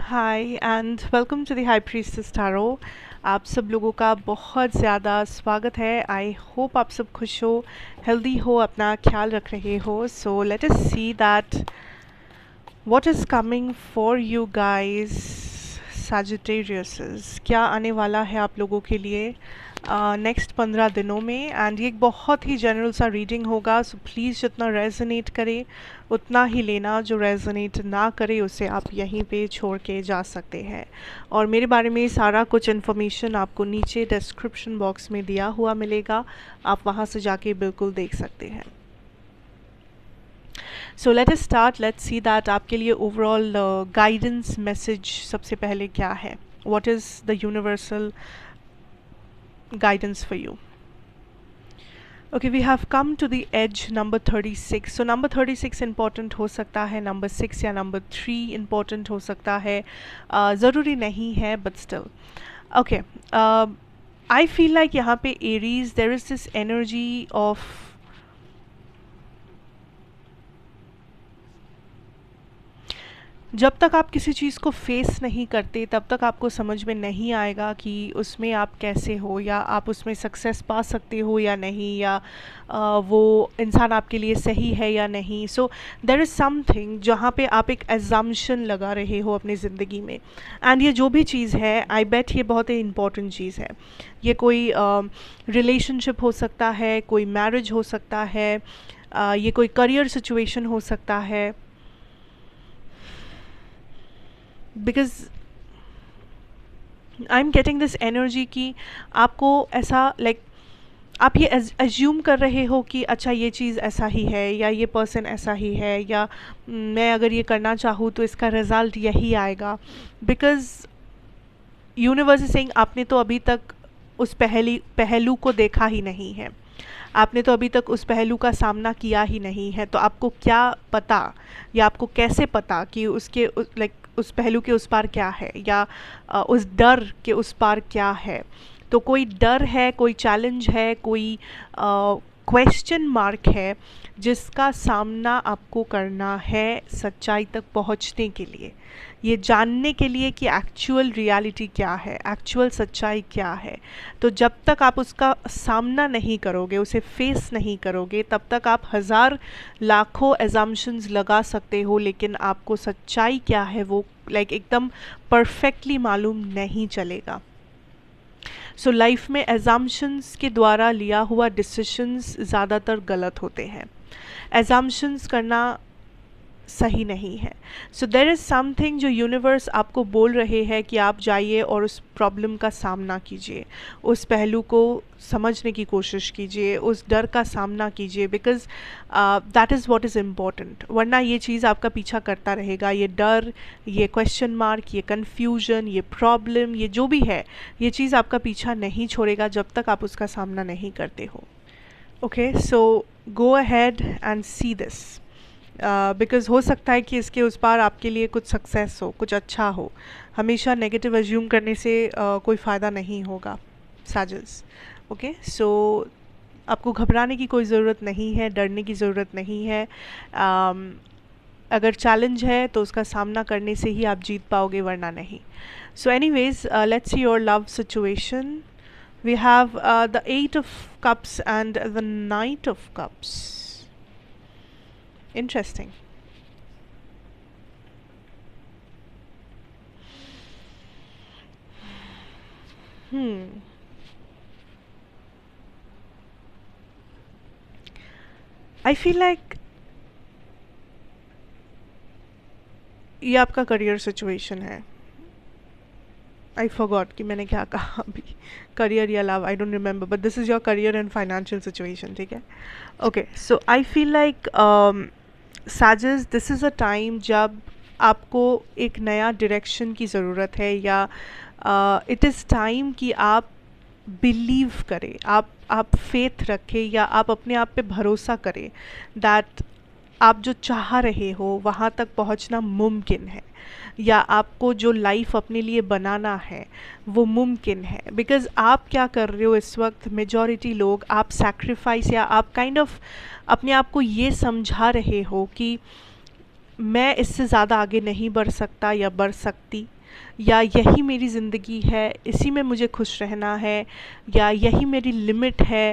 Hi and welcome to the high priestess tarot. आप सब लोगों का बहुत ज़्यादा स्वागत है। आई होप आप सब खुश हो, हेल्दी हो, अपना ख्याल रख रहे हो। So let us see that what is coming for you guys Sagittarius. क्या आने वाला है आप लोगों के लिए नेक्स्ट 15 दिनों में। एंड ये एक बहुत ही जनरल सा रीडिंग होगा, सो प्लीज़ जितना रेजोनेट करे उतना ही लेना, जो रेजोनेट ना करे उसे आप यहीं पे छोड़ के जा सकते हैं। और मेरे बारे में सारा कुछ इन्फॉर्मेशन आपको नीचे डिस्क्रिप्शन बॉक्स में दिया हुआ मिलेगा, आप वहाँ से जाके बिल्कुल देख सकते हैं। So let us start, let's see that आपके लिए ओवरऑल गाइडेंस मैसेज सबसे पहले क्या है। What is the universal guidance for you? Okay, we have come to the edge, number 36. So number 36 important हो सकता है, number 6 या number 3 important हो सकता है, ज़रूरी नहीं है, but still okay. I feel like यहाँ पे Aries, there is this energy of जब तक आप किसी चीज़ को फेस नहीं करते तब तक आपको समझ में नहीं आएगा कि उसमें आप कैसे हो, या आप उसमें सक्सेस पा सकते हो या नहीं, या वो इंसान आपके लिए सही है या नहीं। सो देयर इज़ समथिंग जहाँ पे आप एक एजम्पशन लगा रहे हो अपनी ज़िंदगी में। एंड ये जो भी चीज़ है, आई बेट ये बहुत ही इम्पॉर्टेंट चीज़ है। ये कोई रिलेशनशिप हो सकता है, कोई मैरिज हो सकता है, ये कोई करियर सिचुएशन हो सकता है। Because I am getting this energy कि आपको ऐसा आप ये एज्यूम कर रहे हो कि अच्छा ये चीज़ ऐसा ही है, या ये पर्सन ऐसा ही है, या मैं अगर ये करना चाहूँ तो इसका रिज़ल्ट यही आएगा। बिकॉज यूनिवर्स इज सेइंग आपने तो अभी तक उस पहलू को देखा ही नहीं है, आपने तो अभी तक उस पहलू का सामना किया ही नहीं है, तो आपको क्या पता, या आपको कैसे पता कि उसके उस पहलू के उस पार क्या है, या उस डर के उस पार क्या है। तो कोई डर है, कोई चैलेंज है, कोई क्वेश्चन मार्क है जिसका सामना आपको करना है सच्चाई तक पहुंचने के लिए, ये जानने के लिए कि एक्चुअल रियलिटी क्या है, एक्चुअल सच्चाई क्या है। तो जब तक आप उसका सामना नहीं करोगे, उसे फेस नहीं करोगे, तब तक आप हज़ार लाखों एजम्पशंस लगा सकते हो, लेकिन आपको सच्चाई क्या है वो एकदम परफेक्टली मालूम नहीं चलेगा। सो लाइफ में एजम्पशंस के द्वारा लिया हुआ डिसीशंस ज़्यादातर गलत होते हैं। एजम्पशंस करना सही नहीं है। सो देयर इज़ समथिंग जो यूनिवर्स आपको बोल रहे हैं कि आप जाइए और उस प्रॉब्लम का सामना कीजिए, उस पहलू को समझने की कोशिश कीजिए, उस डर का सामना कीजिए। Because that is what is important. वरना ये चीज़ आपका पीछा करता रहेगा, ये डर, ये क्वेश्चन मार्क, ये कन्फ्यूजन, ये प्रॉब्लम, ये जो भी है, ये चीज़ आपका पीछा नहीं छोड़ेगा जब तक आप उसका सामना नहीं करते हो। Okay, so go ahead and see this. Because हो सकता है कि इसके उस पार आपके लिए कुछ सक्सेस हो, कुछ अच्छा हो। हमेशा नेगेटिव एज्यूम करने से कोई फ़ायदा नहीं होगा साजिस। ओके, सो आपको घबराने की कोई ज़रूरत नहीं है, डरने की ज़रूरत नहीं है। अगर चैलेंज है तो उसका सामना करने से ही आप जीत पाओगे, वरना नहीं। So anyways, let's see your love situation. We have the 8 of Cups and the Knight of Cups. Interesting. I feel like ये आपका करियर सिचुएशन है। आई फॉरगॉट कि मैंने क्या कहा अभी, करियर या love, I don't remember, but this is your career and financial situation, ठीक है। Okay, so I feel like साजिस, दिस इज़ अ टाइम जब आपको एक नया डायरेक्शन की ज़रूरत है, या इट इज़ टाइम कि आप बिलीव करें, आप फेथ रखें, या आप अपने आप पे भरोसा करें दैट आप जो चाह रहे हो वहाँ तक पहुँचना मुमकिन है, या आपको जो लाइफ अपने लिए बनाना है वो मुमकिन है। बिकॉज़ आप क्या कर रहे हो इस वक्त, मेजॉरिटी लोग आप सैक्रिफाइस, या आप काइंड ऑफ अपने आप को ये समझा रहे हो कि मैं इससे ज़्यादा आगे नहीं बढ़ सकता या बढ़ सकती, या यही मेरी ज़िंदगी है, इसी में मुझे खुश रहना है, या यही मेरी लिमिट है,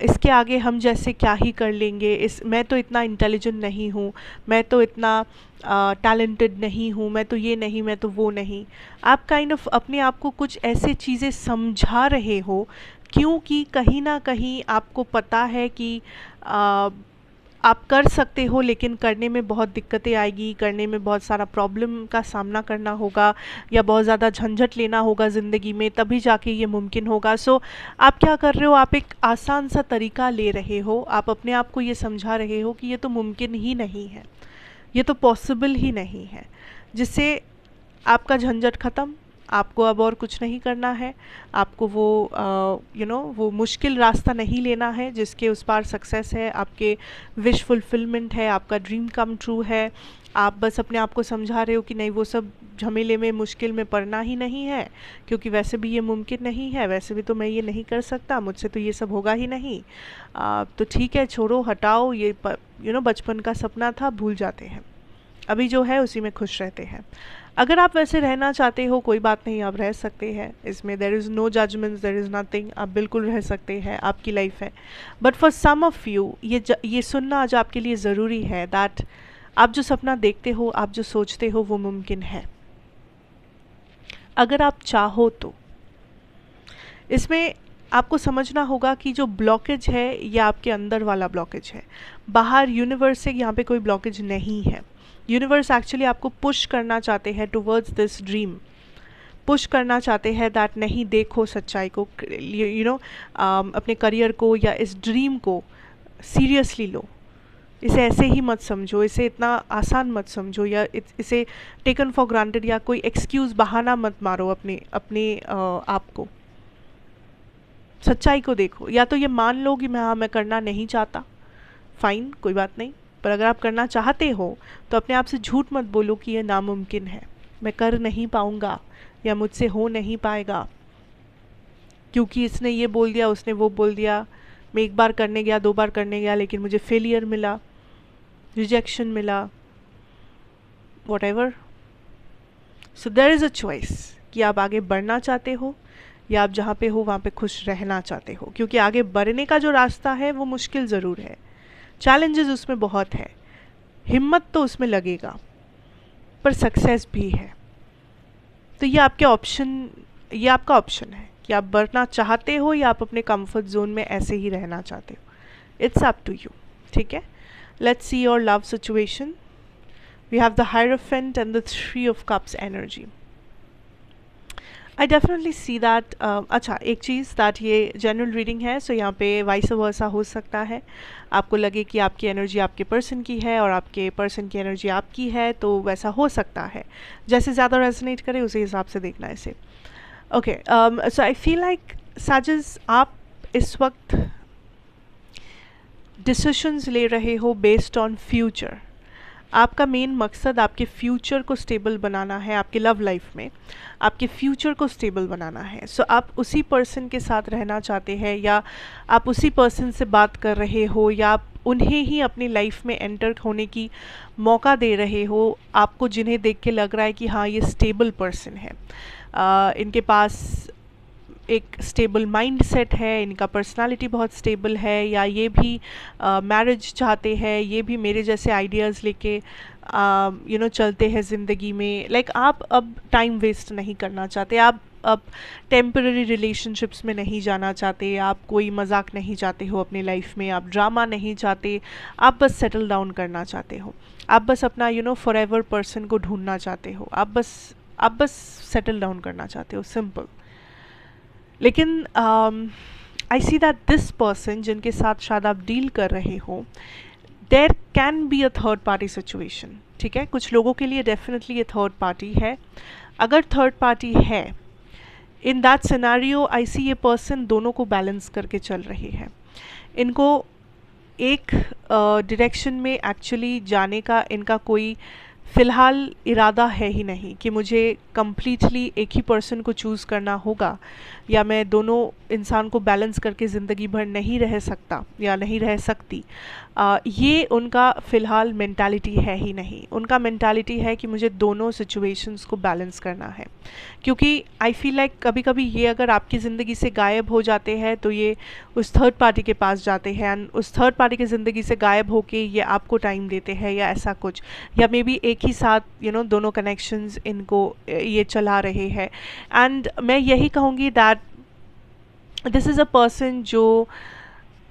इसके आगे हम जैसे क्या ही कर लेंगे, मैं तो इतना इंटेलिजेंट नहीं हूँ, मैं तो इतना टैलेंटेड नहीं हूँ, मैं तो ये नहीं, मैं तो वो नहीं। आप काइंड ऑफ अपने आप को कुछ ऐसे चीज़ें समझा रहे हो, क्योंकि कहीं ना कहीं आपको पता है कि आप कर सकते हो, लेकिन करने में बहुत दिक्कतें आएगी, करने में बहुत सारा प्रॉब्लम का सामना करना होगा, या बहुत ज़्यादा झंझट लेना होगा ज़िंदगी में, तभी जाके ये मुमकिन होगा। सो आप क्या कर रहे हो, आप एक आसान सा तरीका ले रहे हो, आप अपने आप को ये समझा रहे हो कि ये तो मुमकिन ही नहीं है, ये तो पॉसिबल ही नहीं है, जिससे आपका झंझट ख़त्म। आपको अब और कुछ नहीं करना है, आपको वो वो मुश्किल रास्ता नहीं लेना है जिसके उस पार सक्सेस है, आपके विश फुलफिलमेंट है, आपका ड्रीम कम ट्रू है। आप बस अपने आप को समझा रहे हो कि नहीं, वो सब झमेले में, मुश्किल में पड़ना ही नहीं है, क्योंकि वैसे भी ये मुमकिन नहीं है, वैसे भी तो मैं ये नहीं कर सकता, मुझसे तो ये सब होगा ही नहीं। तो ठीक है, छोड़ो, हटाओ, ये बचपन का सपना था, भूल जाते हैं, अभी जो है उसी में खुश रहते हैं। अगर आप वैसे रहना चाहते हो, कोई बात नहीं, आप रह सकते हैं, इसमें there is no judgments, there is nothing, आप बिल्कुल रह सकते हैं, आपकी लाइफ है। But for some of you ये सुनना आज आपके लिए ज़रूरी है दैट आप जो सपना देखते हो, आप जो सोचते हो, वो मुमकिन है, अगर आप चाहो तो। इसमें आपको समझना होगा कि जो ब्लॉकेज है ये आपके अंदर वाला ब्लॉकेज है, बाहर यूनिवर्स से यहाँ पे कोई ब्लॉकेज नहीं है। यूनिवर्स एक्चुअली आपको पुश करना चाहते हैं टुवर्ड्स दिस ड्रीम, पुश करना चाहते हैं दैट नहीं, देखो सच्चाई को, अपने करियर को या इस ड्रीम को सीरियसली लो, इसे ऐसे ही मत समझो, इसे इतना आसान मत समझो, या इसे टेकन फॉर ग्रांटेड, या कोई एक्सक्यूज़, बहाना मत मारो अपने आप को। सच्चाई को देखो, या तो ये मान लो कि मैं करना नहीं चाहता, फ़ाइन, कोई बात नहीं, पर अगर आप करना चाहते हो तो अपने आप से झूठ मत बोलो कि ये नामुमकिन है, मैं कर नहीं पाऊँगा, या मुझसे हो नहीं पाएगा, क्योंकि इसने ये बोल दिया, उसने वो बोल दिया, मैं एक बार करने गया, 2 बार करने गया, लेकिन मुझे फेलियर मिला, रिजेक्शन मिला, whatever. So there is a choice कि आप आगे बढ़ना चाहते हो, या आप जहाँ पे हो वहाँ पे खुश रहना चाहते हो, क्योंकि आगे बढ़ने का जो रास्ता है वो मुश्किल ज़रूर है, चैलेंजेस उसमें बहुत है, हिम्मत तो उसमें लगेगा, पर सक्सेस भी है। तो ये आपका ऑप्शन है कि आप बढ़ना चाहते हो या आप अपने कंफर्ट जोन में ऐसे ही रहना चाहते हो। इट्स अप टू यू, ठीक है। Let's see your love situation. We have the hierophant and the 3 of cups energy. I definitely see that. अच्छा, एक चीज़ दैट ये जनरल रीडिंग है, सो यहाँ पे वाइस वर्सा हो सकता है, आपको लगे कि आपकी एनर्जी आपके पर्सन की है और आपके पर्सन की एनर्जी आपकी है, तो वैसा हो सकता है, जैसे ज़्यादा रेजोनेट करे उसी हिसाब से देखना है इसे। Okay, so I feel like साजिश, आप इस वक्त डिसीशंस ले रहे हो बेस्ड ऑन फ्यूचर। आपका मेन मकसद आपके फ्यूचर को स्टेबल बनाना है, आपके लव लाइफ में आपके फ्यूचर को स्टेबल बनाना है। सो आप उसी पर्सन के साथ रहना चाहते हैं, या आप उसी पर्सन से बात कर रहे हो, या आप उन्हें ही अपनी लाइफ में एंटर होने की मौका दे रहे हो, आपको जिन्हें देख के लग रहा है कि हाँ, ये स्टेबल पर्सन है, इनके पास एक स्टेबल माइंड सेट है, इनका पर्सनालिटी बहुत स्टेबल है, या ये भी मैरिज चाहते हैं, ये भी मेरे जैसे आइडियाज़ लेके चलते हैं ज़िंदगी में। लाइक आप अब टाइम वेस्ट नहीं करना चाहते, आप अब टेम्पररी रिलेशनशिप्स में नहीं जाना चाहते, आप कोई मजाक नहीं चाहते हो अपनी लाइफ में, आप ड्रामा नहीं चाहते, आप बस सेटल डाउन करना चाहते हो, आप बस अपना फॉरएवर पर्सन को ढूंढना चाहते हो, आप बस सेटल डाउन करना चाहते हो, सिंपल। लेकिन I see that this person जिनके साथ शायद आप डील कर रहे हो, there can be a third party situation, ठीक है। कुछ लोगों के लिए डेफिनेटली ये थर्ड पार्टी है। अगर थर्ड पार्टी है, इन दैट सिनेरियो आई सी ये पर्सन दोनों को बैलेंस करके चल रही है, इनको एक डायरेक्शन में एक्चुअली जाने का इनका कोई फ़िलहाल इरादा है ही नहीं कि मुझे कम्प्लीटली एक ही पर्सन को चूज़ करना होगा, या मैं दोनों इंसान को बैलेंस करके ज़िंदगी भर नहीं रह सकता या नहीं रह सकती। ये उनका फ़िलहाल मेंटालिटी है ही नहीं। उनका मेंटालिटी है कि मुझे दोनों सिचुएशंस को बैलेंस करना है, क्योंकि आई फ़ील लाइक कभी कभी ये अगर आपकी ज़िंदगी से गायब हो जाते हैं तो ये उस थर्ड पार्टी के पास जाते हैं, एंड उस थर्ड पार्टी की ज़िंदगी से गायब होके ये आपको टाइम देते हैं या ऐसा कुछ, या मे बी एक ही साथ दोनों कनेक्शंस इनको ये चला रहे हैं। एंड मैं यही कहूँगी that this is a person जो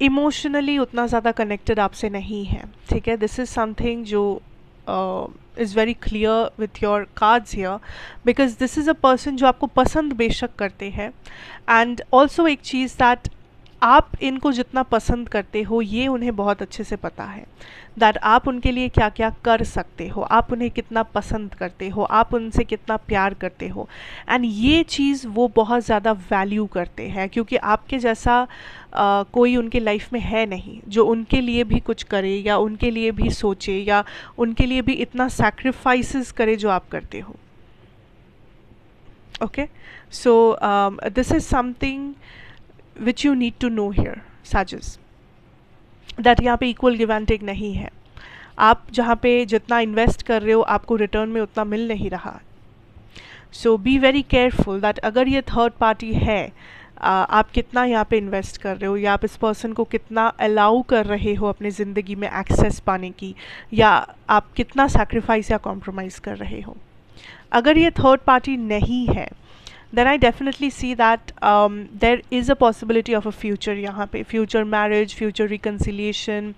इमोशनली उतना ज़्यादा कनेक्टेड आपसे नहीं है, ठीक है। दिस इज़ समथिंग जो is very clear with your cards here, because this is a person जो आपको पसंद बेशक करते हैं, एंड ऑल्सो एक चीज़ दैट आप इनको जितना पसंद करते हो ये उन्हें बहुत अच्छे से पता है, दैट आप उनके लिए क्या क्या कर सकते हो, आप उन्हें कितना पसंद करते हो, आप उनसे कितना प्यार करते हो, एंड ये चीज़ वो बहुत ज़्यादा वैल्यू करते हैं, क्योंकि आपके जैसा कोई उनके लाइफ में है नहीं जो उनके लिए भी कुछ करे या उनके लिए भी सोचे या उनके लिए भी इतना सैक्रिफाइसेस करे जो आप करते हो। Okay, so this is something which you need to know here साजिस, दैट यहाँ पे इक्वल गिव एंड टेक नहीं है। आप जहाँ पे जितना इन्वेस्ट कर रहे हो आपको रिटर्न में उतना मिल नहीं रहा। सो बी वेरी केयरफुल दैट अगर ये थर्ड पार्टी है, आप कितना यहाँ पे इन्वेस्ट कर रहे हो, या आप इस पर्सन को कितना अलाउ कर रहे हो अपनी ज़िंदगी में एक्सेस पाने की, या आप कितना सैक्रिफाइस या कॉम्प्रोमाइज़ कर रहे हो। अगर ये थर्ड पार्टी नहीं है, then I definitely see that there is a possibility of a future, यहाँ पे future marriage, future reconciliation,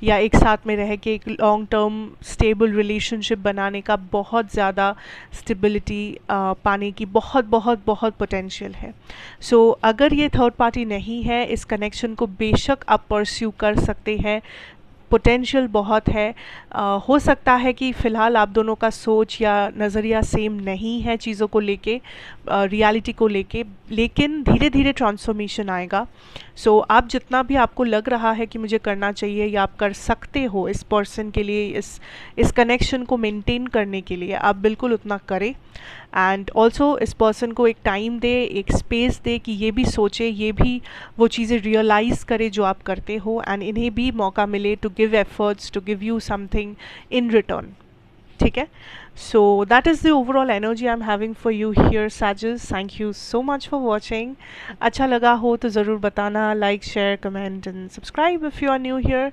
या एक साथ में रह के एक long term stable relationship बनाने का बहुत ज़्यादा stability पाने की बहुत बहुत बहुत potential है। So अगर ये third party नहीं है, इस connection को बेशक आप pursue कर सकते हैं, पोटेंशियल बहुत है। हो सकता है कि फ़िलहाल आप दोनों का सोच या नज़रिया सेम नहीं है चीज़ों को लेके, रियलिटी को लेके, लेकिन धीरे धीरे ट्रांसफॉर्मेशन आएगा। सो आप जितना भी आपको लग रहा है कि मुझे करना चाहिए या आप कर सकते हो इस पर्सन के लिए, इस कनेक्शन को मेंटेन करने के लिए, आप बिल्कुल उतना करें। एंड ऑल्सो इस पर्सन को एक टाइम दे, एक स्पेस दे कि ये भी सोचे, ये भी वो चीज़ें रियलाइज़ करे जो आप करते हो, एंड इन्हें भी मौका मिले to give efforts, to give you something in return, ठीक है। So that is the overall energy I am having for you here साजिस। Thank you so much for watching. अच्छा लगा हो तो ज़रूर बताना, like share comment and subscribe if you are new here.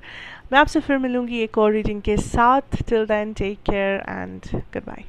मैं आपसे फिर मिलूँगी एक और रीडिंग के साथ। Till then take care and good bye.